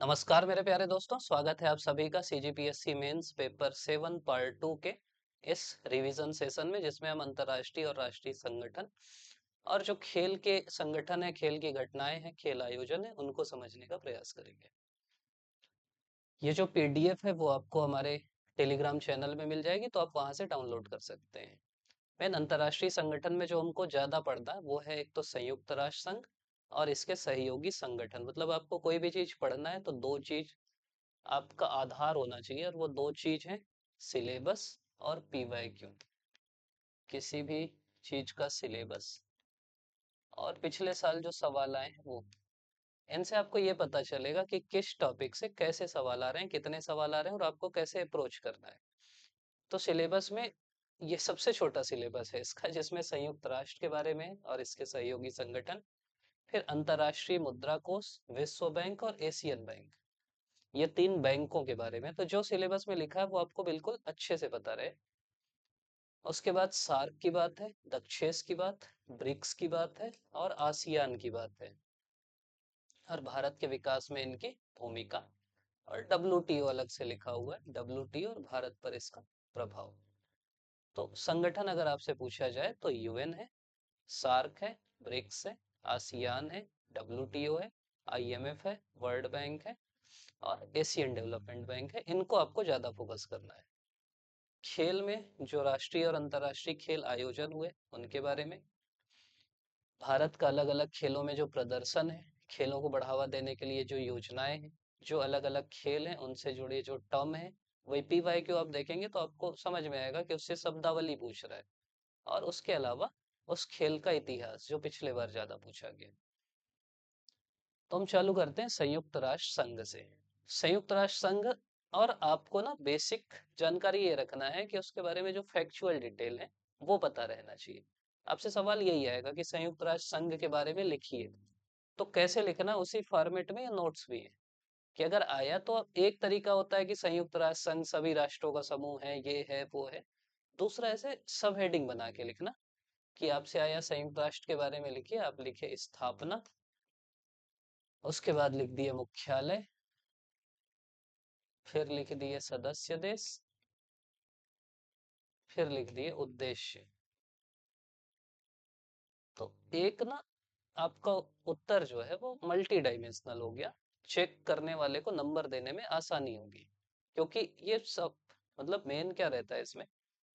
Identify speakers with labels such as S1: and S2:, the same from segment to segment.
S1: नमस्कार मेरे प्यारे दोस्तों, स्वागत है आप सभी का सीजीपीएससी मेंस पेपर 7 पार्ट 2 के इस रिवीजन सेशन में, जिसमें हम अंतर्राष्ट्रीय और राष्ट्रीय संगठन और जो खेल के संगठन है, खेल की घटनाएं हैं, खेल आयोजन है, उनको समझने का प्रयास करेंगे। ये जो पीडीएफ है वो आपको हमारे टेलीग्राम चैनल में मिल जाएगी, तो आप वहां से डाउनलोड कर सकते हैं। मेन अंतर्राष्ट्रीय संगठन में जो हमको ज्यादा पढ़ना है वो है एक तो संयुक्त राष्ट्र संघ और इसके सहयोगी संगठन। मतलब आपको कोई भी चीज पढ़ना है तो दो चीज आपका आधार होना चाहिए, और वो दो चीज है सिलेबस और पीवाईक्यू। किसी भी चीज का सिलेबस और पिछले साल जो सवाल आए हैं वो, इनसे आपको ये पता चलेगा कि किस टॉपिक से कैसे सवाल आ रहे हैं, कितने सवाल आ रहे हैं और आपको कैसे अप्रोच करना है। तो सिलेबस में ये सबसे छोटा सिलेबस है इसका, जिसमें संयुक्त राष्ट्र के बारे में और इसके सहयोगी संगठन, फिर अंतर्राष्ट्रीय मुद्रा कोष, विश्व बैंक और एशियन बैंक, ये तीन बैंकों के बारे में। तो जो सिलेबस में लिखा है वो आपको बिल्कुल अच्छे से पता रहे। उसके बाद सार्क की बात है, दक्षेस की बात, ब्रिक्स की बात है और आसियान की बात है, और भारत के विकास में इनकी भूमिका। और डब्ल्यूटीओ अलग से लिखा हुआ है, डब्ल्यूटीओ और भारत पर इसका प्रभाव। तो संगठन अगर आपसे पूछा जाए तो यूएन है, सार्क है, ब्रिक्स है, आसियान है, डब्ल्यूटीओ है, आईएमएफ है, वर्ल्ड बैंक है और एशियन डेवलपमेंट बैंक है। इनको आपको ज्यादा फोकस करना है। खेल में जो राष्ट्रीय और अंतर्राष्ट्रीय खेल आयोजन हुए उनके बारे में, भारत का अलग अलग खेलों में जो प्रदर्शन है, खेलों को बढ़ावा देने के लिए जो योजनाएं हैं, जो अलग अलग खेल हैं उनसे जुड़े जो टर्म है, वही पीवाई क्यू आप देखेंगे तो आपको समझ में आएगा कि उससे शब्दावली पूछ रहा है। और उसके अलावा उस खेल का इतिहास जो पिछले बार ज्यादा पूछा गया। तो हम चालू करते हैं संयुक्त राष्ट्र संघ से। संयुक्त राष्ट्र संघ, और आपको ना बेसिक जानकारी ये रखना है कि उसके बारे में जो फैक्चुअल डिटेल है वो पता रहना चाहिए। आपसे सवाल यही आएगा कि संयुक्त राष्ट्र संघ के बारे में लिखिए, तो कैसे लिखना, उसी फॉर्मेट में या नोट्स भी है कि अगर आया तो एक तरीका होता है कि संयुक्त राष्ट्र संघ सभी राष्ट्रों का समूह है, ये है वो है। दूसरा ऐसे सब हेडिंग बना के लिखना कि आपसे आया संयुक्त राष्ट्र के बारे में लिखिए, आप लिखे स्थापना, उसके बाद लिख दिए मुख्यालय, फिर लिख दिए सदस्य देश, फिर लिख दिए उद्देश्य। तो एक ना आपका उत्तर जो है वो मल्टी डायमेंशनल हो गया, चेक करने वाले को नंबर देने में आसानी होगी। क्योंकि ये सब मतलब मेन क्या रहता है इसमें,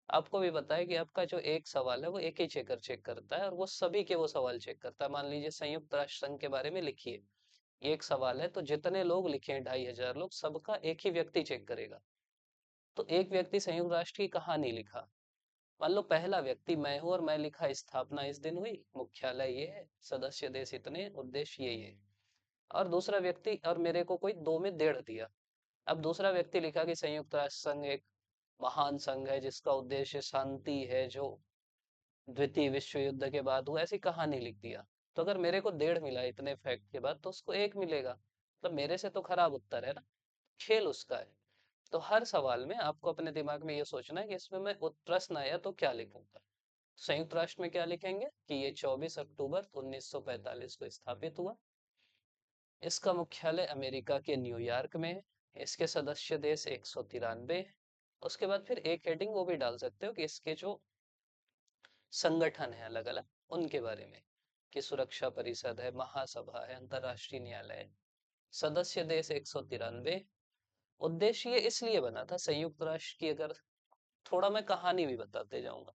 S1: आपको भी पता है कि आपका जो एक सवाल है वो एक ही चेकर चेक करता है और वो सभी के वो सवाल चेक करता है। मान लीजिए संयुक्त राष्ट्र संघ के बारे में लिखिए, एक सवाल है तो जितने लोग लिखे हैं 2500 लोग, सबका एक ही व्यक्ति चेक करेगा। तो एक व्यक्ति संयुक्त राष्ट्र की कहानी लिखा, मान लो पहला व्यक्ति मैं हूं और मैं लिखा स्थापना इस दिन हुई, मुख्यालय ये है, सदस्य देश इतने, उद्देश्य ये है। और दूसरा व्यक्ति, और मेरे को कोई दो में डेढ़ दिया। अब दूसरा व्यक्ति लिखा कि संयुक्त राष्ट्र संघ एक महान संघ है जिसका उद्देश्य शांति है, जो द्वितीय विश्व युद्ध के बाद हुआ, ऐसी कहानी लिख दिया। तो अगर मेरे को डेढ़ मिला इतने फैक्ट के बाद, तो उसको एक मिलेगा, मतलब मेरे से तो खराब उत्तर है ना, खेल उसका है। तो हर सवाल में आपको अपने दिमाग में ये सोचना है कि इसमें मैं प्रश्न आया तो क्या लिखूंगा। संयुक्त राष्ट्र में क्या लिखेंगे कि ये 24 अक्टूबर 1945 को स्थापित हुआ, इसका मुख्यालय अमेरिका के न्यूयॉर्क में है, इसके सदस्य देश 193 है। उसके बाद फिर एक हेडिंग वो भी डाल सकते हो कि इसके जो संगठन है अलग अलग, उनके बारे में, कि सुरक्षा परिषद है, महासभा है, अंतरराष्ट्रीय न्यायालय है, सदस्य देश 193। उद्देश्य ये इसलिए बना था संयुक्त राष्ट्र की, अगर थोड़ा मैं कहानी भी बताते जाऊंगा,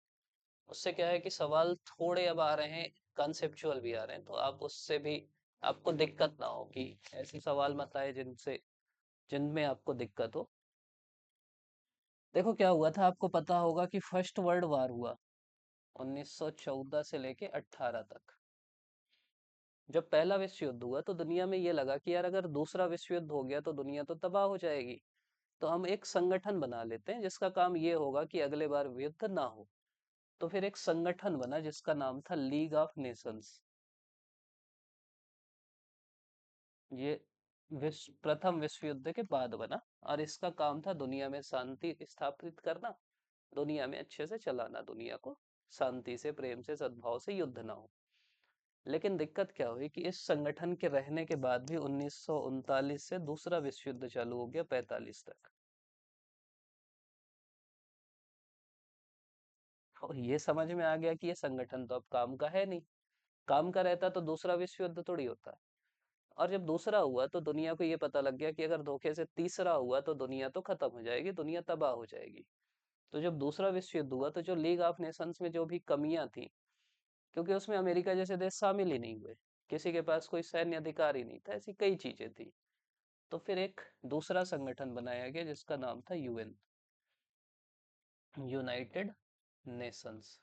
S1: उससे क्या है कि सवाल थोड़े अब आ रहे हैं, कंसेप्चुअल भी आ रहे हैं, तो आप उससे भी आपको दिक्कत ना हो कि ऐसे सवाल मत आए जिनसे जिनमें आपको दिक्कत हो। देखो क्या हुआ था, आपको पता होगा कि फर्स्ट वर्ल्ड वार हुआ 1914 से लेके 18 तक। जब पहला विश्व युद्ध हुआ तो दुनिया में ये लगा कि यार अगर दूसरा विश्व युद्ध हो गया तो दुनिया तो तबाह हो जाएगी, तो हम एक संगठन बना लेते हैं जिसका काम ये होगा कि अगले बार युद्ध ना हो। तो फिर एक संगठन बना जिसका नाम था लीग ऑफ नेशंस। ये प्रथम विश्व युद्ध के बाद बना, और इसका काम था दुनिया में शांति स्थापित करना, दुनिया में अच्छे से चलाना, दुनिया को शांति से, प्रेम से, सद्भाव से युद्ध ना हो। लेकिन दिक्कत क्या हुई कि इस संगठन के रहने के बाद भी 1939 से दूसरा विश्व युद्ध चालू हो गया 45 तक। और ये समझ में आ गया कि ये संगठन तो अब काम का है नहीं। काम का रहता तो दूसरा विश्व युद्ध थोड़ी होता। और जब दूसरा हुआ तो दुनिया को ये पता लग गया कि अगर धोखे से तीसरा हुआ तो दुनिया तो खत्म हो जाएगी, दुनिया तबाह हो जाएगी। तो जब दूसरा विश्व युद्ध हुआ तो जो लीग ऑफ नेशंस में जो भी कमियां थी, क्योंकि उसमें अमेरिका जैसे देश शामिल ही नहीं हुए, किसी के पास कोई सैन्य अधिकार ही नहीं था, ऐसी कई चीजें थी। तो फिर एक दूसरा संगठन बनाया गया जिसका नाम था यूएन, यूनाइटेड नेशंस।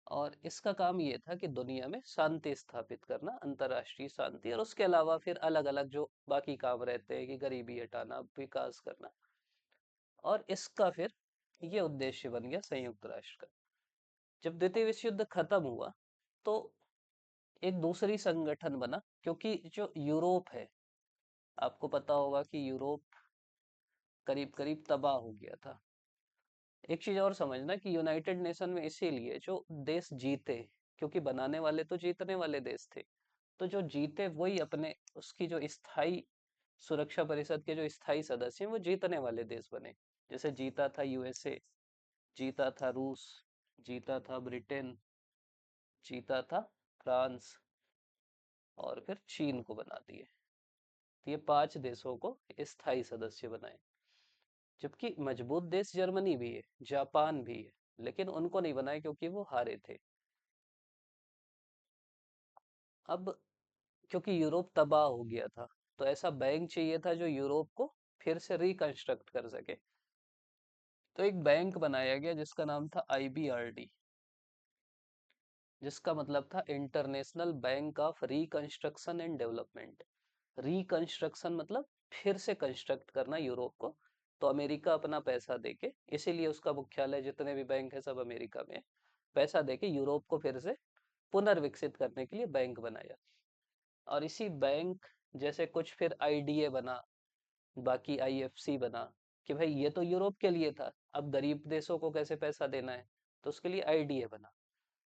S1: और इसका काम ये था कि दुनिया में शांति स्थापित करना, अंतर्राष्ट्रीय शांति, और उसके अलावा फिर अलग अलग जो बाकी काम रहते हैं कि गरीबी हटाना, विकास करना। और इसका फिर ये उद्देश्य बन गया संयुक्त राष्ट्र का। जब द्वितीय विश्व युद्ध खत्म हुआ तो एक दूसरी संगठन बना, क्योंकि जो यूरोप है, आपको पता होगा कि यूरोप करीब करीब तबाह हो गया था। एक चीज और समझना कि यूनाइटेड नेशन में इसीलिए जो देश जीते, क्योंकि बनाने वाले तो जीतने वाले देश थे, तो जो जीते वही अपने उसकी जो स्थायी सुरक्षा परिषद के जो स्थायी सदस्य हैं वो जीतने वाले देश बने। जैसे जीता था यूएसए, जीता था रूस, जीता था ब्रिटेन, जीता था फ्रांस, और फिर चीन को बना दिए। तो ये 5 देशों को स्थायी सदस्य बनाए। जबकि मजबूत देश जर्मनी भी है, जापान भी है, लेकिन उनको नहीं बनाए क्योंकि वो हारे थे। अब क्योंकि यूरोप तबाह हो गया था, तो ऐसा बैंक चाहिए था जो यूरोप को फिर से रिकंस्ट्रक्ट कर सके। तो एक बैंक बनाया गया जिसका नाम था आईबीआरडी, जिसका मतलब था international bank of reconstruction and development. Reconstruction मतलब फिर से कंस्ट्रक्ट करना यूरोप को। तो अमेरिका अपना पैसा देके, इसीलिए उसका मुख्यालय जितने भी बैंक है सब अमेरिका में है, पैसा देके यूरोप को फिर से पुनर्विकसित करने के लिए बैंक बनाया। और इसी बैंक जैसे कुछ फिर आईडीए बना, बाकी आईएफसी बना, कि भाई ये तो यूरोप के लिए था, अब गरीब देशों को कैसे पैसा देना है, तो उसके लिए आईडीए बना।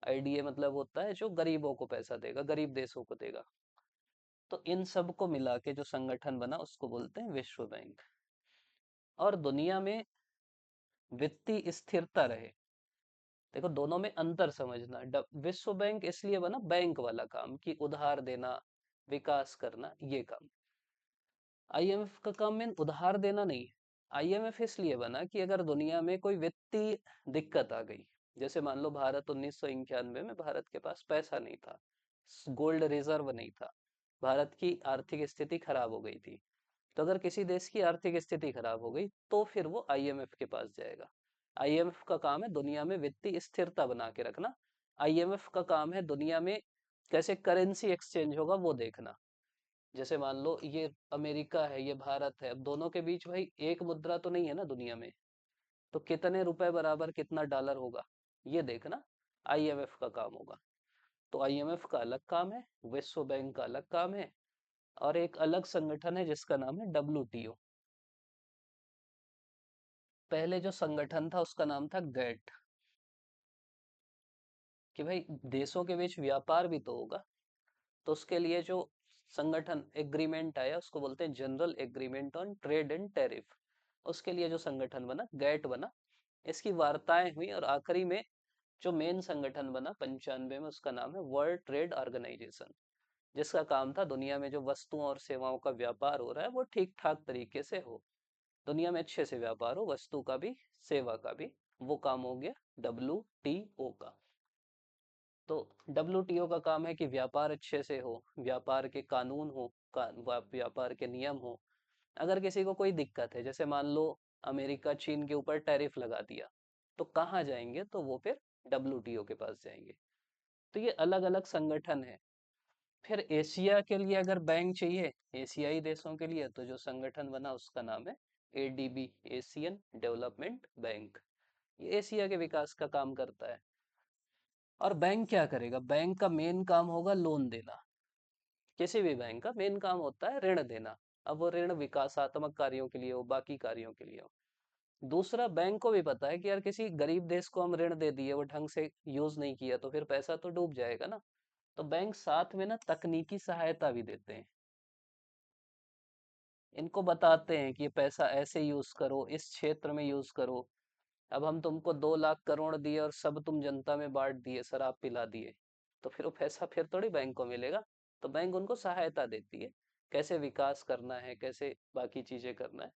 S1: आईडीए मतलब होता है जो गरीबों को पैसा देगा, गरीब देशों को देगा। तो इन सब को मिला के जो संगठन बना उसको बोलते हैं विश्व बैंक। और दुनिया में वित्तीय स्थिरता रहे, देखो दोनों में अंतर समझना। विश्व बैंक इसलिए बना, बैंक वाला काम कि उधार देना, विकास करना, ये काम। आईएमएफ का काम में उधार देना नहीं है। आईएमएफ इसलिए बना कि अगर दुनिया में कोई वित्तीय दिक्कत आ गई, जैसे मान लो भारत 1991 में भारत के पास पैसा नहीं था, गोल्ड रिजर्व नहीं था, भारत की आर्थिक स्थिति खराब हो गई थी। तो अगर किसी देश की आर्थिक स्थिति खराब हो गई तो फिर वो आईएमएफ के पास जाएगा। आईएमएफ का काम है दुनिया में वित्तीय स्थिरता बना के रखना। आईएमएफ का काम है दुनिया में कैसे करेंसी एक्सचेंज होगा वो देखना। जैसे मान लो ये अमेरिका है, ये भारत है, अब दोनों के बीच भाई एक मुद्रा तो नहीं है ना दुनिया में, तो कितने रुपए बराबर कितना डॉलर होगा ये देखना आईएमएफ का काम होगा। तो आईएमएफ का अलग काम है, विश्व बैंक का अलग काम है, और एक अलग संगठन है जिसका नाम है डब्ल्यूटीओ। पहले जो संगठन था उसका नाम था गैट, कि भाई देशों के बीच व्यापार भी तो होगा। तो उसके लिए जो संगठन एग्रीमेंट आया उसको बोलते हैं general agreement on trade and tariff. उसके लिए जो संगठन बना गैट बना, इसकी वार्ताएं हुई, और आखिरी में जो मेन संगठन बना 95 में उसका नाम है वर्ल्ड ट्रेड ऑर्गेनाइजेशन, जिसका काम था दुनिया में जो वस्तुओं और सेवाओं का व्यापार हो रहा है वो ठीक ठाक तरीके से हो, दुनिया में अच्छे से व्यापार हो, वस्तु का भी सेवा का भी। वो काम हो गया डब्ल्यू का। तो डब्ल्यूटीओ का काम है कि व्यापार अच्छे से हो, व्यापार के कानून हो, व्यापार के नियम हो। अगर किसी को कोई दिक्कत है, जैसे मान लो अमेरिका चीन के ऊपर टैरिफ लगा दिया, तो कहाँ जाएंगे, तो वो फिर डब्ल्यूटीओ के पास जाएंगे। तो ये अलग अलग संगठन है। फिर एशिया के लिए अगर बैंक चाहिए, एशियाई देशों के लिए, तो जो संगठन बना उसका नाम है एडीबी, एशियन डेवलपमेंट बैंक। ये एशिया के विकास का काम करता है। और बैंक क्या करेगा, बैंक का मेन काम होगा लोन देना। किसी भी बैंक का मेन काम होता है ऋण देना। अब वो ऋण विकासात्मक कार्यों के लिए हो, बाकी कार्यों के लिए हो। दूसरा, बैंक को भी पता है कि यार किसी गरीब देश को हम ऋण दे दिए, वो ढंग से यूज नहीं किया, तो फिर पैसा तो डूब जाएगा ना। तो बैंक साथ में ना तकनीकी सहायता भी देते हैं, इनको बताते हैं कि ये पैसा ऐसे यूज करो, इस क्षेत्र में यूज करो। अब हम तुमको 2 लाख करोड़ दिए और सब तुम जनता में बांट दिए, शराब पिला दिए, तो फिर वो पैसा फिर थोड़ी बैंक को मिलेगा। तो बैंक उनको सहायता देती है, कैसे विकास करना है, कैसे बाकी चीजें करना है।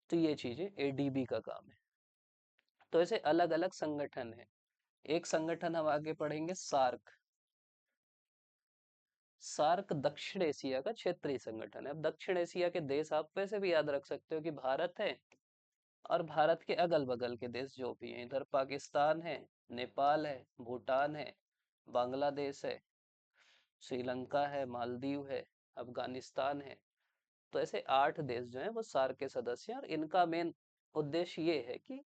S1: तो ये चीजें एडीबी का काम है। तो ऐसे अलग अलग संगठन है। एक संगठन हम आगे पढ़ेंगे, सार्क। सार्क दक्षिण एशिया का क्षेत्रीय संगठन है। अब दक्षिण एशिया के देश आप वैसे भी याद रख सकते हो कि भारत है, और भारत के अगल बगल के देश जो भी हैं, इधर पाकिस्तान है, नेपाल है, भूटान है, बांग्लादेश है, श्रीलंका है, मालदीव है, अफगानिस्तान है। तो ऐसे 8 देश जो हैं वो सार्क के सदस्य हैं, और इनका मेन उद्देश्य ये है कि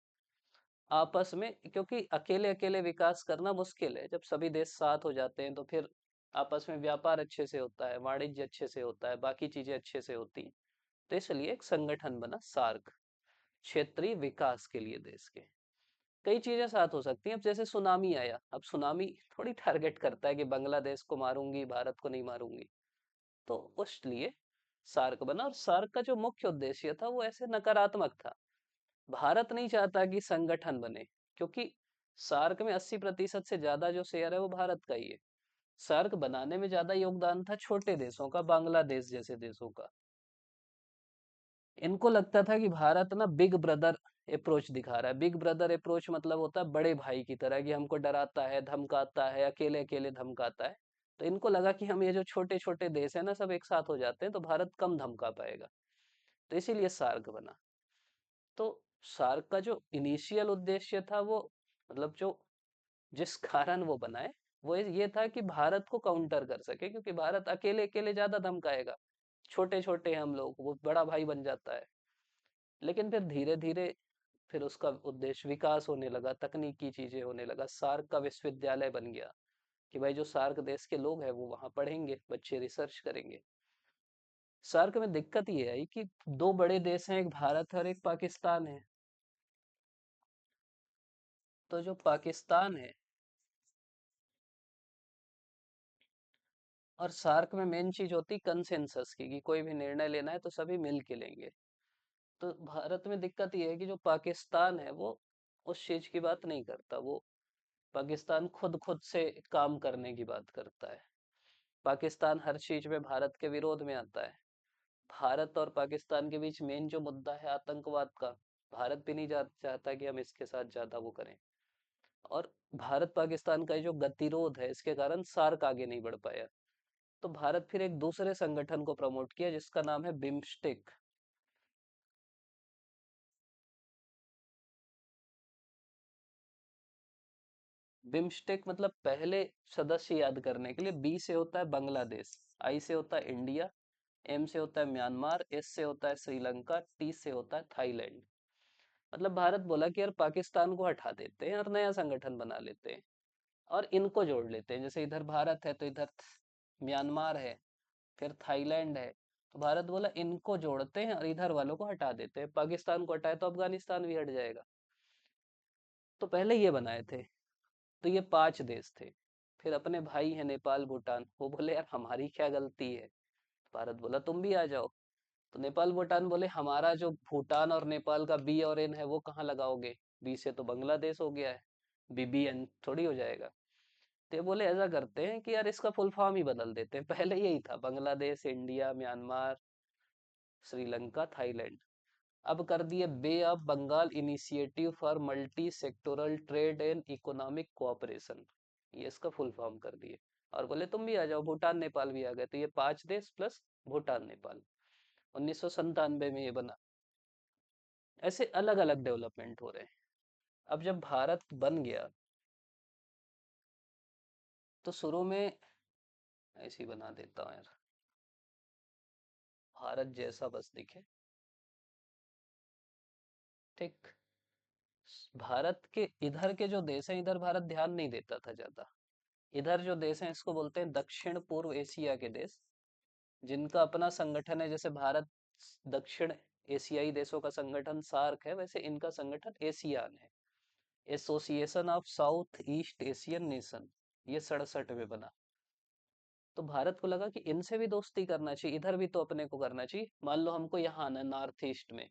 S1: आपस में, क्योंकि अकेले अकेले विकास करना मुश्किल है, जब सभी देश साथ हो जाते हैं तो फिर आपस में व्यापार अच्छे से होता है, वाणिज्य अच्छे से होता है, बाकी चीजें अच्छे से होती हैं। तो इसलिए एक संगठन बना सार्क, क्षेत्रीय विकास के लिए देश के। कई चीजें साथ हो सकती हैं। अब जैसे सुनामी आया, अब सुनामी थोड़ी टारगेट करता है कि बांग्लादेश को मारूंगी, भारत को नहीं मारूंगी। तो उस लिए सार्क बना, और सार्क का जो मुख्य उद्देश्य था वो ऐसे नकारात्मक था। भारत नहीं चाहता कि संगठन बने, क्योंकि सार्क में 80% से ज्यादा जो शेयर है वो भारत का ही है। सार्क बनाने में ज्यादा योगदान था छोटे देशों का, बांग्लादेश जैसे देशों का। इनको लगता था कि भारत ना बिग ब्रदर अप्रोच दिखा रहा है। बिग ब्रदर अप्रोच मतलब होता है बड़े भाई की तरह, कि हमको डराता है, धमकाता है, अकेले अकेले धमकाता है। तो इनको लगा कि हम ये जो छोटे छोटे देश है ना, सब एक साथ हो जाते हैं तो भारत कम धमका पाएगा। तो इसीलिए सार्क बना। तो सार्क का जो इनिशियल उद्देश्य था वो, मतलब जो जिस कारण वो बनाए, वो ये था कि भारत को काउंटर कर सके, क्योंकि भारत अकेले अकेले ज्यादा धमकाएगा, छोटे छोटे हम लोग, वो बड़ा भाई बन जाता है। लेकिन फिर धीरे धीरे फिर उसका उद्देश्य विकास होने लगा, तकनीकी चीजें होने लगा, सार्क का विश्वविद्यालय बन गया, कि भाई जो सार्क देश के लोग हैं वो वहां पढ़ेंगे, बच्चे रिसर्च करेंगे। सार्क में दिक्कत ये आई कि 2 बड़े देश हैं, एक भारत है और एक पाकिस्तान है। तो जो पाकिस्तान है, और सार्क में मेन चीज होती कंसेंसस की, कि कोई भी निर्णय लेना है तो सभी मिल के लेंगे। तो भारत में दिक्कत ये है कि जो पाकिस्तान है वो उस चीज की बात नहीं करता। वो पाकिस्तान खुद खुद से काम करने की बात करता है। पाकिस्तान हर चीज में भारत के विरोध में आता है। भारत और पाकिस्तान के बीच मेन जो मुद्दा है आतंकवाद का, भारत भी नहीं चाहता कि हम इसके साथ ज्यादा वो करें। और भारत पाकिस्तान का ये जो गतिरोध है, इसके कारण सार्क आगे नहीं बढ़ पाया। तो भारत फिर एक दूसरे संगठन को प्रमोट किया जिसका नाम है बिम्स्टेक। बिम्स्टेक मतलब, पहले सदस्य याद करने के लिए, बी से होता है बांग्लादेश, आई से होता है इंडिया, एम से होता है म्यांमार, एस से होता है श्रीलंका, टी से होता है थाईलैंड। मतलब भारत बोला कि यार पाकिस्तान को हटा देते हैं और नया संगठन बना लेते हैं, और इनको जोड़ लेते हैं। जैसे इधर भारत है तो इधर म्यांमार है, फिर थाईलैंड है। तो भारत बोला इनको जोड़ते हैं और इधर वालों को हटा देते हैं। पाकिस्तान को हटाए तो अफगानिस्तान भी हट जाएगा। तो पहले ये बनाए थे। तो ये 5 देश थे। फिर अपने भाई हैं नेपाल भूटान, वो बोले यार हमारी क्या गलती है। भारत बोला तुम भी आ जाओ। तो नेपाल भूटान बोले हमारा जो भूटान और नेपाल का बी और एन है वो कहाँ लगाओगे, बी से तो बांग्लादेश हो गया है, बीबीएन थोड़ी हो जाएगा। तो ये बोले ऐसा करते हैं कि यार इसका फुल फॉर्म ही बदल देते हैं। पहले यही था, Bangladesh, India, Myanmar, Sri Lanka, Thailand. अब कर दिए bay of Bengal initiative for multi sectoral trade and economic cooperation, ये इसका फुल फॉर्म कर दिए। और बोले तुम भी आ जाओ, भूटान नेपाल भी आ गए। तो ये 5 देश प्लस भूटान नेपाल, 1997 में ये बना। ऐसे अलग अलग डेवलपमेंट हो रहे हैं। अब जब भारत बन गया तो शुरू में, ऐसे ही बना देता हूँ यार, भारत जैसा बस दिखे, ठीक। भारत के इधर के जो देश हैं, इधर भारत ध्यान नहीं देता था ज्यादा। इधर जो देश हैं इसको बोलते हैं दक्षिण पूर्व एशिया के देश, जिनका अपना संगठन है। जैसे भारत दक्षिण एशियाई देशों का संगठन सार्क है, वैसे इनका संगठन एशियान है, association of south east Asian nation. ये 67 में बना। तो भारत को लगा कि इनसे भी दोस्ती करना चाहिए, इधर भी तो अपने को करना चाहिए। मान लो हमको यहाँ आना है नॉर्थ ईस्ट में,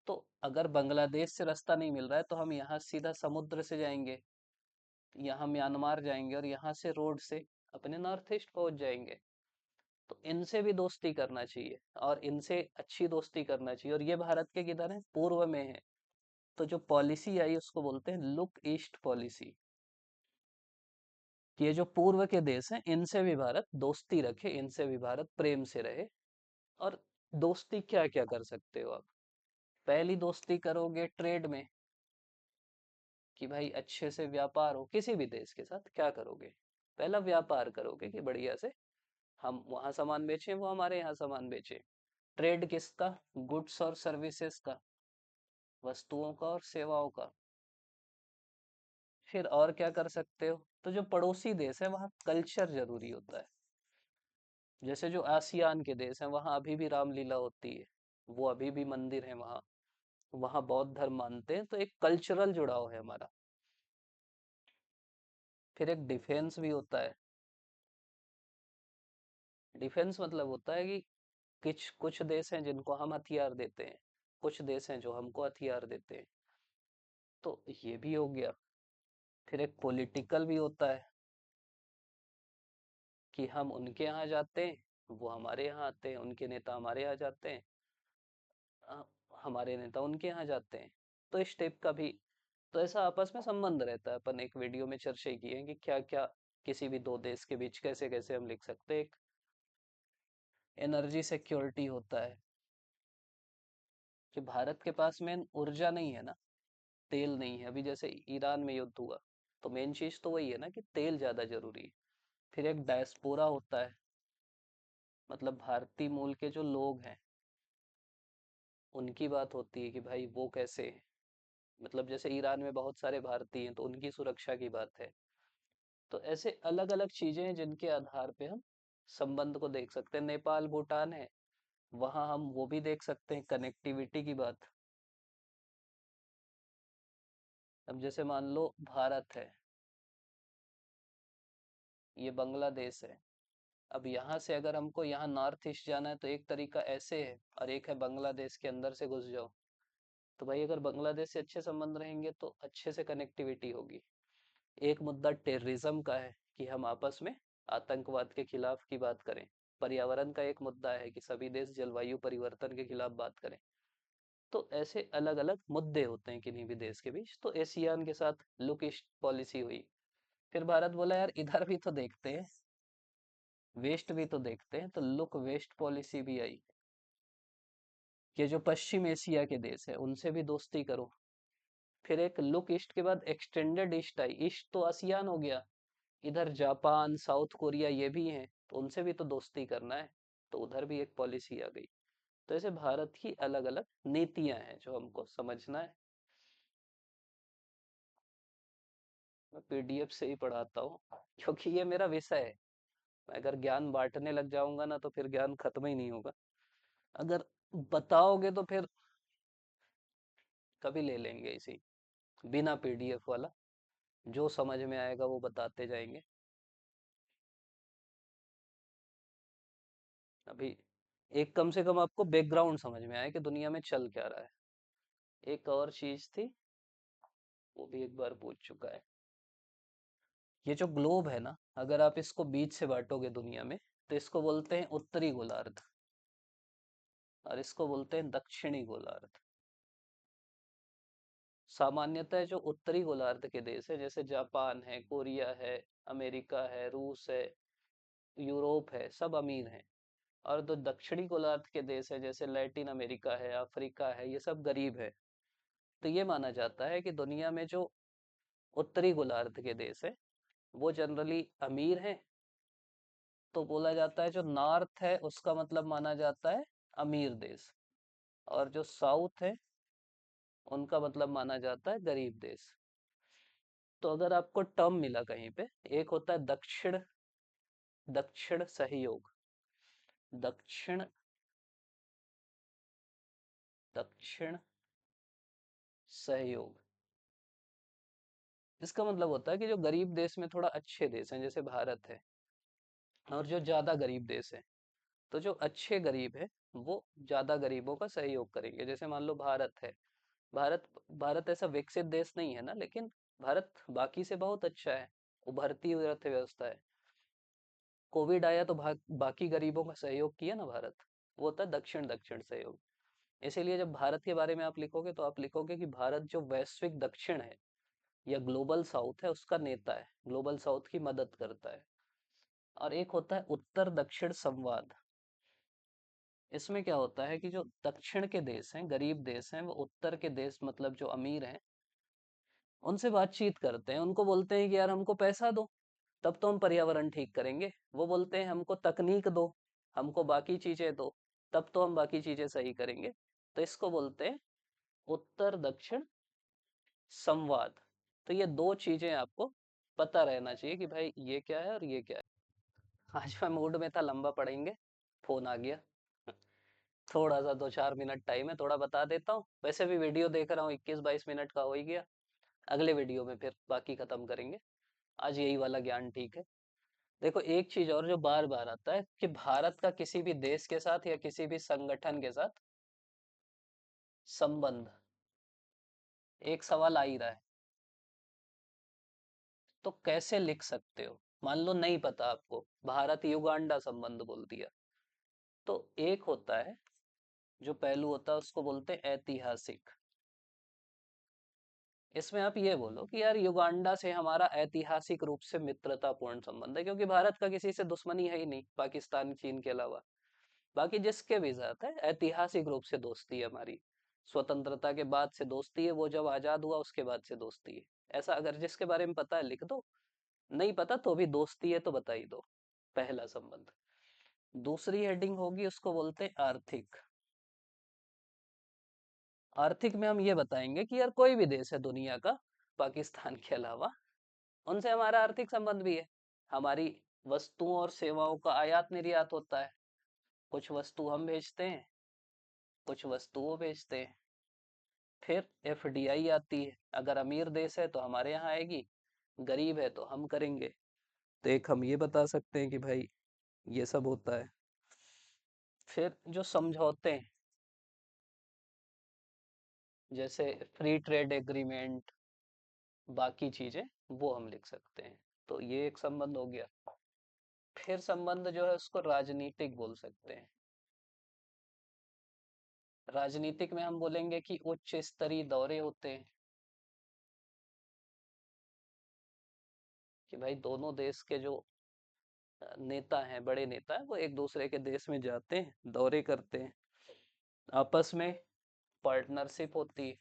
S1: तो अगर बांग्लादेश से रास्ता नहीं मिल रहा है तो हम यहाँ सीधा समुद्र से जाएंगे, यहाँ म्यांमार जाएंगे और यहाँ से रोड से अपने नॉर्थ ईस्ट पहुंच जाएंगे। तो इनसे भी दोस्ती करना चाहिए और इनसे अच्छी दोस्ती करना चाहिए। और ये भारत के किधर है, पूर्व में है। तो जो पॉलिसी आई उसको बोलते हैं लुक ईस्ट पॉलिसी। ये जो पूर्व के देश हैं इनसे भी भारत दोस्ती रखे, इनसे भी भारत प्रेम से रहे। और दोस्ती क्या क्या कर सकते हो आप? पहली दोस्ती करोगे ट्रेड में, कि भाई अच्छे से व्यापार हो किसी भी देश के साथ। क्या करोगे? पहला व्यापार करोगे कि बढ़िया से हम वहां सामान बेचें, वो हमारे यहाँ सामान बेचें। ट्रेड किसका? गुड्स और सर्विसेज का, वस्तुओं का और सेवाओं का। फिर और क्या कर सकते हो? तो जो पड़ोसी देश है वहाँ कल्चर जरूरी होता है। जैसे जो आसियान के देश हैं वहाँ अभी भी रामलीला होती है, वो अभी भी मंदिर है वहाँ, वहाँ बौद्ध धर्म मानते हैं, तो एक कल्चरल जुड़ाव है हमारा। फिर एक डिफेंस भी होता है। डिफेंस मतलब होता है कि कुछ कुछ देश हैं जिनको हम हथियार देते हैं, कुछ देश हैं जो हमको हथियार देते हैं। तो ये भी हो गया। फिर एक पॉलिटिकल भी होता है, कि हम उनके यहाँ जाते हैं, वो हमारे यहाँ आते हैं, उनके नेता हमारे यहाँ जाते हैं, अ, हमारे नेता उनके यहाँ जाते हैं। तो इस टाइप का भी, तो ऐसा आपस में संबंध रहता है। अपन एक वीडियो में चर्चा की है कि क्या क्या किसी भी दो देश के बीच कैसे कैसे हम लिख सकते हैं। एक एनर्जी सिक्योरिटी होता है, कि भारत के पास में ऊर्जा नहीं है ना, तेल नहीं है। अभी जैसे ईरान में युद्ध हुआ, तो मेन चीज तो वही है ना कि तेल ज्यादा जरूरी है। फिर एक डायस्पोरा होता है, मतलब भारतीय मूल के जो लोग हैं उनकी बात होती है कि भाई वो कैसे हैं। मतलब जैसे ईरान में बहुत सारे भारतीय हैं तो उनकी सुरक्षा की बात है। तो ऐसे अलग अलग चीजें हैं जिनके आधार पे हम संबंध को देख सकते हैं। नेपाल भूटान है, वहां हम वो भी देख सकते हैं, कनेक्टिविटी की बात। अब जैसे मान लो भारत है, ये बांग्लादेश है। अब यहाँ से अगर हमको यहाँ नॉर्थ ईस्ट जाना है तो एक तरीका ऐसे है, और एक है बांग्लादेश के अंदर से घुस जाओ। तो भाई अगर बांग्लादेश से अच्छे संबंध रहेंगे तो अच्छे से कनेक्टिविटी होगी। एक मुद्दा टेररिज्म का है, कि हम आपस में आतंकवाद के खिलाफ की बात करें। पर्यावरण का एक मुद्दा है कि सभी देश जलवायु परिवर्तन के खिलाफ बात करें। तो ऐसे अलग अलग मुद्दे होते हैं किन्हीं भी देश के बीच। तो एशियान के साथ लुक ईस्ट पॉलिसी हुई। फिर भारत बोला यार इधर भी तो देखते हैं, वेस्ट भी तो देखते हैं, तो लुक वेस्ट पॉलिसी भी आई। ये जो पश्चिम एशिया के देश है उनसे भी दोस्ती करो। फिर एक लुक ईस्ट के बाद एक्सटेंडेड ईस्ट आई। ईस्ट तो आसियान हो गया, इधर जापान साउथ कोरिया ये भी हैं, तो उनसे भी तो दोस्ती करना है। तो उधर भी एक पॉलिसी आ गई। तो ऐसे भारत की अलग अलग नीतियां हैं जो हमको समझना है। मैं पीडीएफ से ही पढ़ाता हूँ, क्योंकि ये मेरा विषय है। मैं अगर ज्ञान बांटने लग जाऊंगा ना तो फिर ज्ञान खत्म ही नहीं होगा। अगर बताओगे तो फिर कभी ले लेंगे इसी, बिना पीडीएफ वाला। जो समझ में आएगा वो बताते जाएंगे। अभी एक कम से कम आपको बैकग्राउंड समझ में आए कि दुनिया में चल क्या रहा है। एक और चीज थी, वो भी एक बार पूछ चुका है। ये जो ग्लोब है ना, अगर आप इसको बीच से बांटोगे दुनिया में, तो इसको बोलते हैं उत्तरी गोलार्ध, और इसको बोलते हैं दक्षिणी गोलार्ध। सामान्यतः जो उत्तरी गोलार्ध के देश है, जैसे जापान है, कोरिया है, अमेरिका है, रूस है, यूरोप है, सब अमीर हैं। और जो दक्षिणी गोलार्ध के देश है, जैसे लैटिन अमेरिका है, अफ्रीका है, ये सब गरीब है। तो ये माना जाता है कि दुनिया में जो उत्तरी गोलार्ध के देश है वो जनरली अमीर हैं। तो बोला जाता है जो नॉर्थ है उसका मतलब माना जाता है अमीर देश, और जो साउथ है उनका मतलब माना जाता है गरीब देश। तो अगर आपको टर्म मिला कहीं पे, एक होता है दक्षिण, दक्षिण सहयोग, दक्षिण, दक्षिण सहयोग। इसका मतलब होता है कि जो गरीब देश में थोड़ा अच्छे देश हैं, जैसे भारत है, और जो ज्यादा गरीब देश है, तो जो अच्छे गरीब है वो ज्यादा गरीबों का सहयोग करेंगे। जैसे मान लो भारत है, भारत भारत ऐसा विकसित देश नहीं है ना, लेकिन भारत बाकी से बहुत अच्छा है, उभरती हुई अर्थव्यवस्था है। कोविड आया तो बाकी गरीबों का सहयोग किया ना भारत, वो होता है दक्षिण दक्षिण सहयोग। इसीलिए जब भारत के बारे में आप लिखोगे तो आप लिखोगे कि भारत जो वैश्विक दक्षिण है या ग्लोबल साउथ है उसका नेता है, ग्लोबल साउथ की मदद करता है। और एक होता है उत्तर दक्षिण संवाद। इसमें क्या होता है कि जो दक्षिण के देश हैं, गरीब देश हैं, वो उत्तर के देश मतलब जो अमीर हैं उनसे बातचीत करते हैं, उनको बोलते हैं कि यार हमको पैसा दो, तब तो हम पर्यावरण ठीक करेंगे। वो बोलते हैं हमको तकनीक दो, हमको बाकी चीजें दो, तब तो हम बाकी चीजें सही करेंगे। तो इसको बोलते हैं उत्तर दक्षिण संवाद। तो ये दो चीजें आपको पता रहना चाहिए कि भाई ये क्या है और ये क्या है। आज मैं मूड में था, लंबा पढ़ेंगे, फोन आ गया। थोड़ा सा 2-4 मिनट टाइम है, थोड़ा बता देता हूँ। वैसे भी वीडियो देख रहा हूँ 21-22 मिनट का हो ही गया। अगले वीडियो में फिर बाकी खत्म करेंगे। आज यही वाला ज्ञान ठीक है। देखो एक चीज और जो बार बार आता है कि भारत का किसी भी देश के साथ या किसी भी संगठन के साथ संबंध, एक सवाल आ ही रहा है। तो कैसे लिख सकते हो? मान लो नहीं पता आपको, भारत युगांडा संबंध बोल दिया। तो एक होता है, जो पहलू होता है उसको बोलते हैं ऐतिहासिक। इसमें आप ये बोलो कि यार युगांडा से हमारा ऐतिहासिक रूप से मित्रतापूर्ण संबंध है, क्योंकि भारत का किसी से दुश्मनी है ही नहीं, पाकिस्तान चीन के अलावा। बाकी जिसके भी साथ है ऐतिहासिक रूप से दोस्ती है हमारी। स्वतंत्रता के बाद से दोस्ती है, वो जब आजाद हुआ उसके बाद से दोस्ती है। ऐसा अगर जिसके बारे में पता है लिख दो, नहीं पता तो भी दोस्ती है तो बता ही दो। पहला संबंध। दूसरी हेडिंग होगी, उसको बोलते हैं आर्थिक। आर्थिक में हम ये बताएंगे कि यार कोई भी देश है दुनिया का, पाकिस्तान के अलावा, उनसे हमारा आर्थिक संबंध भी है। हमारी वस्तुओं और सेवाओं का आयात निर्यात होता है। कुछ वस्तु हम भेजते हैं, कुछ वस्तु वो भेजते हैं। फिर एफडीआई आती है, अगर अमीर देश है तो हमारे यहाँ आएगी, गरीब है तो हम करेंगे। तो एक हम ये बता सकते हैं कि भाई ये सब होता है। फिर जो समझौते हैं, जैसे फ्री ट्रेड एग्रीमेंट, बाकी चीजें, वो हम लिख सकते हैं। तो ये एक संबंध हो गया। फिर संबंध जो है उसको राजनीतिक बोल सकते हैं। राजनीतिक में हम बोलेंगे कि उच्च स्तरीय दौरे होते हैं, कि भाई दोनों देश के जो नेता हैं, बड़े नेता हैं, वो एक दूसरे के देश में जाते हैं, दौरे करते हैं, आपस में पार्टनरशिप होती है।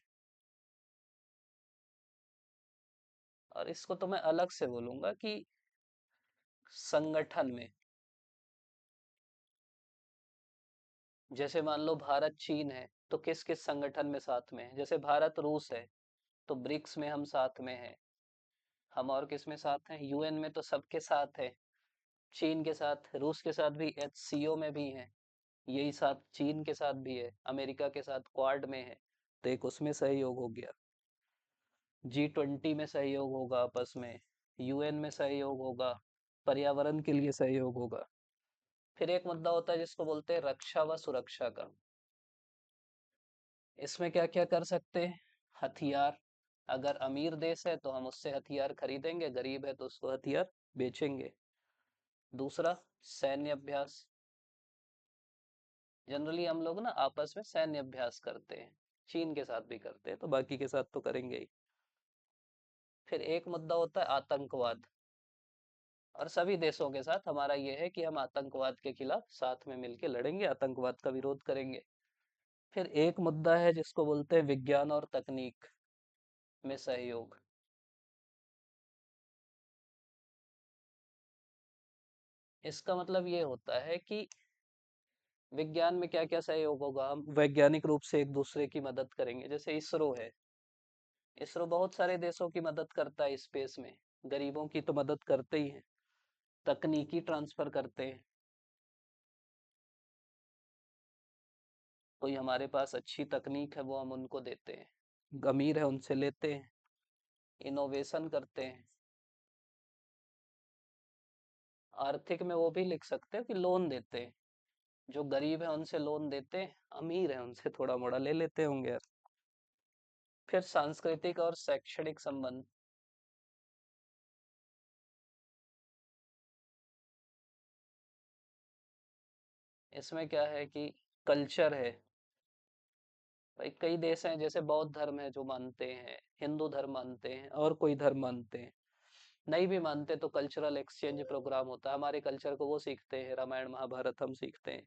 S1: और इसको तो मैं अलग से बोलूंगा कि संगठन में, जैसे मान लो भारत चीन है तो किस किस संगठन में साथ में है। जैसे भारत रूस है तो ब्रिक्स में हम साथ में हैं। हम और किस में साथ हैं? यूएन में तो सबके साथ है। चीन के साथ, रूस के साथ भी एचसीओ में भी है, यही साथ चीन के साथ भी है, अमेरिका के साथ क्वाड में है। तो एक उसमें सहयोग हो गया। G20 में सहयोग होगा आपस में, यूएन में सहयोग होगा, पर्यावरण के लिए सहयोग होगा। फिर एक मुद्दा होता है जिसको बोलते हैं रक्षा व सुरक्षा का। इसमें क्या क्या कर सकते हैं? हथियार, अगर अमीर देश है तो हम उससे हथियार खरीदेंगे, गरीब है तो उसको हथियार बेचेंगे। दूसरा, सैन्य अभ्यास। जनरली हम लोग ना आपस में सैन्य अभ्यास करते हैं, चीन के साथ भी करते हैं तो बाकी के साथ तो करेंगे ही। फिर एक मुद्दा होता है आतंकवाद। और सभी देशों के साथ हमारा ये है कि हम आतंकवाद के खिलाफ साथ में मिलकर लड़ेंगे, आतंकवाद का विरोध करेंगे। फिर एक मुद्दा है जिसको बोलते हैं विज्ञान और तकनीक में सहयोग। इसका मतलब ये होता है कि विज्ञान में क्या क्या सहयोग होगा, हम वैज्ञानिक रूप से एक दूसरे की मदद करेंगे। जैसे इसरो है, इसरो बहुत सारे देशों की मदद करता है स्पेस में, गरीबों की तो मदद करते ही है। तकनीकी ट्रांसफर करते हैं, कोई हमारे पास अच्छी तकनीक है वो हम उनको देते हैं, अमीर है उनसे लेते हैं। इनोवेशन करते हैं। आर्थिक में वो भी लिख सकते हो कि लोन देते हैं, जो गरीब है उनसे लोन देते हैं, अमीर है उनसे थोड़ा मोड़ा ले लेते होंगे यार। फिर सांस्कृतिक और शैक्षणिक संबंध। इसमें क्या है कि कल्चर है। भाई कई देश हैं जैसे बौद्ध धर्म है जो मानते हैं, हिंदू धर्म मानते हैं और कोई धर्म मानते हैं, नहीं भी मानते तो कल्चरल एक्सचेंज प्रोग्राम होता है, हमारे कल्चर को वो सीखते हैं, रामायण महाभारत हम सीखते हैं।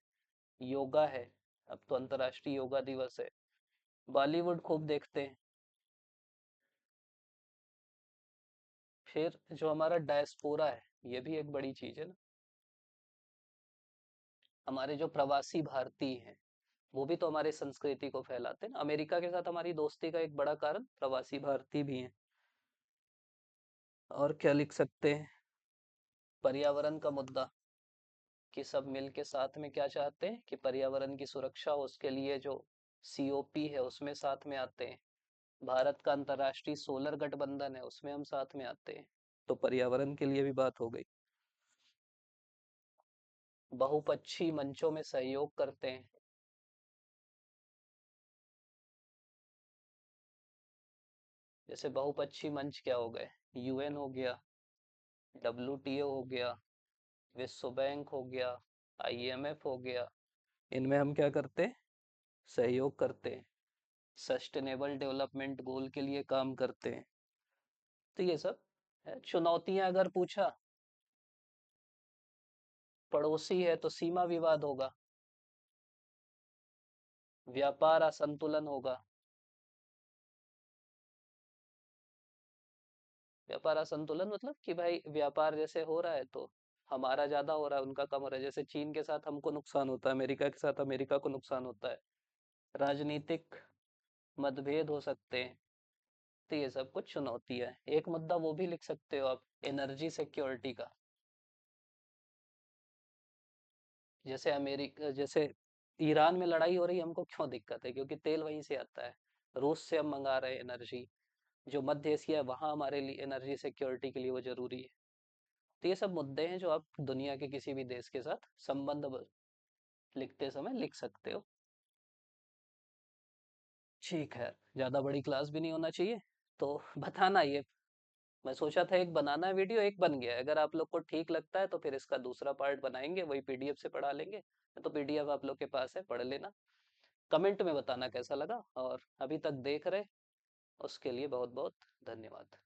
S1: योगा है, अब तो अंतर्राष्ट्रीय योगा दिवस है। बॉलीवुड खूब देखते हैं। फिर जो हमारा डायस्पोरा है, ये भी एक बड़ी चीज है ना। हमारे जो प्रवासी भारतीय हैं, वो भी तो हमारे संस्कृति को फैलाते हैं ना। अमेरिका के साथ हमारी दोस्ती का एक बड़ा कारण प्रवासी भारतीय भी हैं। और क्या लिख सकते हैं, पर्यावरण का मुद्दा, कि सब मिल के साथ में क्या चाहते हैं कि पर्यावरण की सुरक्षा हो, उसके लिए जो सीओपी है उसमें साथ में आते हैं। भारत का अंतर्राष्ट्रीय सोलर गठबंधन है, उसमें हम साथ में आते हैं। तो पर्यावरण के लिए भी बात हो गई। बहुपक्षीय मंचों में सहयोग करते हैं। जैसे बहुपक्षीय मंच क्या हो गए, यूएन हो गया, डब्ल्यूटीओ हो गया, विश्व बैंक हो गया, आईएमएफ हो गया। इनमें हम क्या करते हैं, सहयोग करते हैं, सस्टेनेबल डेवलपमेंट गोल के लिए काम करते हैं। तो ये सब है। चुनौतियां अगर पूछा, पड़ोसी है तो सीमा विवाद होगा, व्यापार असंतुलन होगा। व्यापार असंतुलन मतलब कि भाई व्यापार जैसे हो रहा है तो हमारा ज्यादा हो रहा है उनका कम हो रहा है, जैसे चीन के साथ हमको नुकसान होता है, अमेरिका के साथ अमेरिका को नुकसान होता है। राजनीतिक मतभेद हो सकते हैं। तो ये सब कुछ चुनौती है। एक मुद्दा वो भी लिख सकते हो आप, एनर्जी सिक्योरिटी का। जैसे अमेरिका, जैसे ईरान में लड़ाई हो रही है, हमको क्यों दिक्कत है, क्योंकि तेल वहीं से आता है। रूस से हम मंगा रहे हैं एनर्जी। जो मध्य एशिया है वहां हमारे लिए एनर्जी सिक्योरिटी के लिए वो जरूरी है। तो ये सब मुद्दे हैं जो आप दुनिया के किसी भी देश के साथ संबंध लिखते समय लिख सकते हो। ठीक है, ज्यादा बड़ी क्लास भी नहीं होना चाहिए। तो बताना ये, मैं सोचा था एक बनाना है वीडियो, एक बन गया है। अगर आप लोग को ठीक लगता है तो फिर इसका दूसरा पार्ट बनाएंगे, वही पीडीएफ से पढ़ा लेंगे। तो पीडीएफ आप लोग के पास है, पढ़ लेना। कमेंट में बताना कैसा लगा, और अभी तक देख रहे उसके लिए बहुत बहुत धन्यवाद।